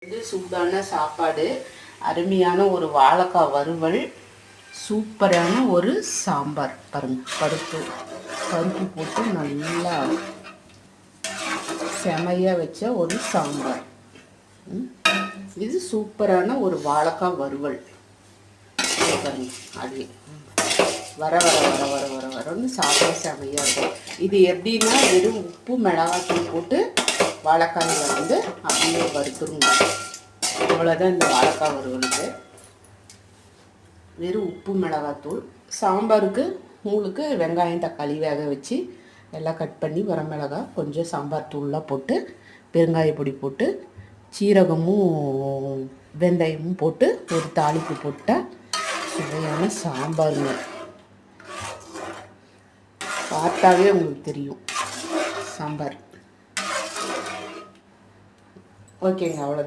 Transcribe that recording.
இது சூடான சாப்பாடு, அருமையான ஒரு வாழைக்காய் வறுவல், சூப்பரான ஒரு சாம்பார். பாருங்க, பருப்பு போட்டு நல்லா செமையாக வச்ச ஒரு சாம்பார். இது சூப்பரான ஒரு வாழைக்காய் வறுவல். பாருங்க, அது வர வர வர வர வர வரன்னு சாப்பிட செமையாக இருக்கும். இது எப்படின்னா வெறும் உப்பு மிளகாத்தூள் போட்டு வாழைக்காயில் வந்து அப்படியே வறுத்துருங்க. அவ்வளோதான் இந்த வாழைக்காய் வறுவலுக்கு. வெறும் உப்பு மிளகாத்தூள். சாம்பாருக்கு உங்களுக்கு வெங்காயம் தக்காளி வேக வச்சு எல்லாம் கட் பண்ணி வரமிளகாய் கொஞ்சம் சாம்பார் தூள்லாம் போட்டு பெருங்காய பொடி போட்டு சீரகமும் வெந்தயமும் போட்டு ஒரு தாளிப்பு போட்டால் சுவையான சாம்பாருங்க. பார்த்தாவே உங்களுக்கு தெரியும் சாம்பார். ஓகேங்க, அவ்வளோதான்.